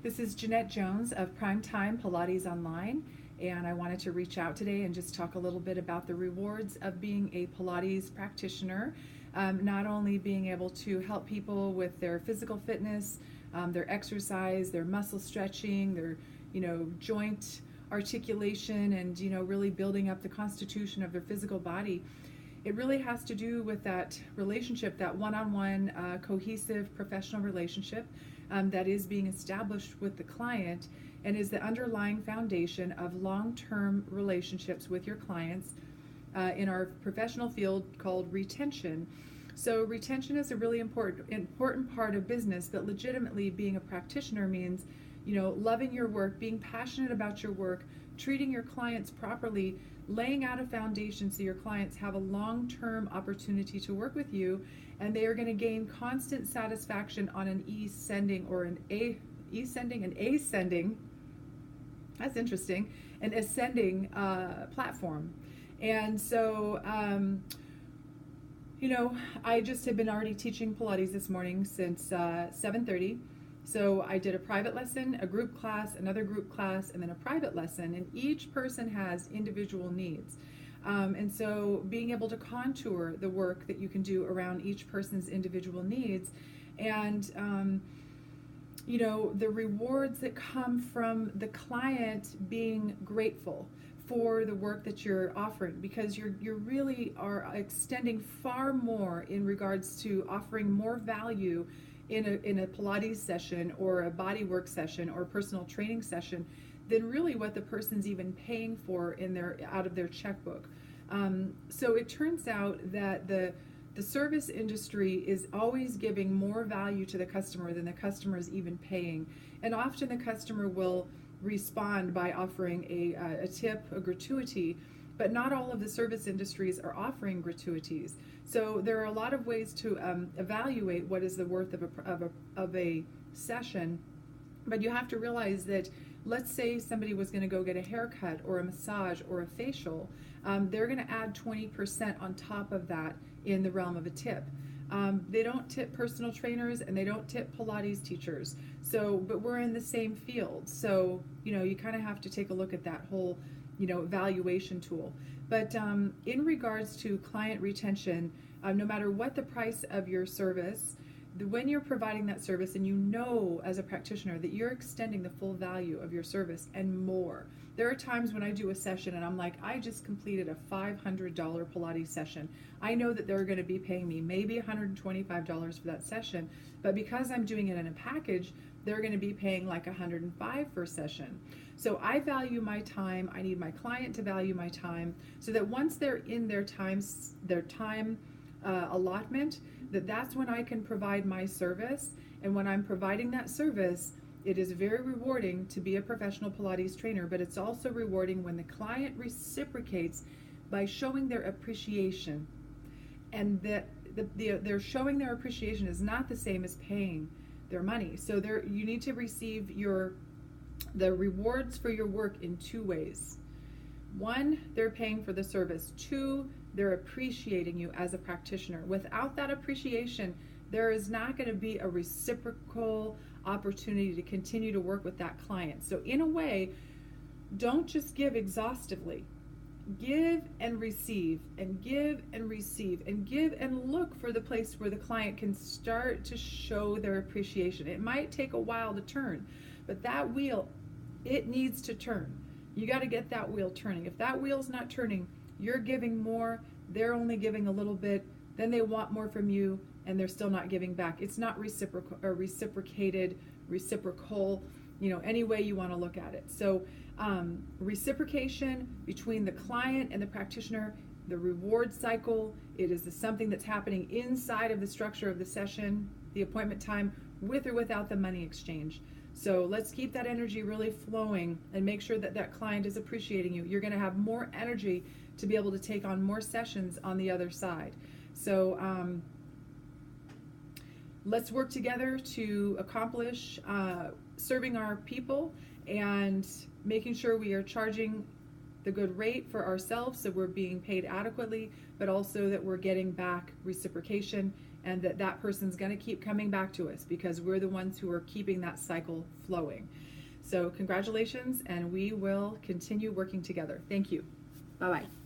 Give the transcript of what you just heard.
This is Jeanette Jones of Primetime Pilates Online, and I wanted to reach out today and just talk a little bit about the rewards of being a Pilates practitioner. Not only being able to help people with their physical fitness, their exercise, their muscle stretching, their joint articulation, and really building up the constitution of their physical body. It really has to do with that relationship, that one-on-one cohesive professional relationship that is being established with the client and is the underlying foundation of long-term relationships with your clients in our professional field called retention. So retention is a really important part of business, but legitimately being a practitioner means loving your work, being passionate about your work, treating your clients properly, laying out a foundation so your clients have a long-term opportunity to work with you, and they are going to gain constant satisfaction on an ascending, that's interesting, an ascending platform. And so I just have been already teaching Pilates this morning since 7:30. So I did a private lesson, a group class, another group class, and then a private lesson, and each person has individual needs. And so being able to contour the work that you can do around each person's individual needs, and the rewards that come from the client being grateful for the work that you're offering, because you really are extending far more in regards to offering more value in a Pilates session or a bodywork session or personal training session than really what the person's even paying for out of their checkbook. So it turns out that the service industry is always giving more value to the customer than the customer is even paying, and often the customer will respond by offering a tip, a gratuity, but not all of the service industries are offering gratuities. So there are a lot of ways to evaluate what is the worth of a session, but you have to realize that, let's say somebody was going to go get a haircut or a massage or a facial, they're going to add 20% on top of that in the realm of a tip. They don't tip personal trainers and they don't tip Pilates teachers. So, but we're in the same field. So, you kind of have to take a look at that whole, evaluation tool. But in regards to client retention, no matter what the price of your service, when you're providing that service and as a practitioner that you're extending the full value of your service and more. There are times when I do a session and I'm like, I just completed a $500 Pilates session. I know that they're going to be paying me maybe $125 for that session, but because I'm doing it in a package, they're going to be paying like $105 per session. So I value my time. I need my client to value my time so that once they're in their time allotment, that's when I can provide my service. And when I'm providing that service, it is very rewarding to be a professional Pilates trainer, but it's also rewarding when the client reciprocates by showing their appreciation. And that they're showing their appreciation is not the same as paying their money. So you need to receive the rewards for your work in two ways. One, they're paying for the service. Two, they're appreciating you as a practitioner. Without that appreciation, there is not going to be a reciprocal opportunity to continue to work with that client. So in a way, don't just give exhaustively. Give and receive, and give and receive, and give and look for the place where the client can start to show their appreciation. It might take a while to turn, but that wheel, it needs to turn. You got to get that wheel turning. If that wheel's not turning, you're giving more, they're only giving a little bit, then they want more from you, and they're still not giving back. It's not reciprocal, any way you want to look at it. So reciprocation between the client and the practitioner, the reward cycle, it is something that's happening inside of the structure of the session, the appointment time, with or without the money exchange. So let's keep that energy really flowing and make sure that that client is appreciating you. You're going to have more energy to be able to take on more sessions on the other side. So let's work together to accomplish serving our people and making sure we are charging the good rate for ourselves so we're being paid adequately, but also that we're getting back reciprocation and that person's going to keep coming back to us because we're the ones who are keeping that cycle flowing. So congratulations, and we will continue working together. Thank you. Bye-bye.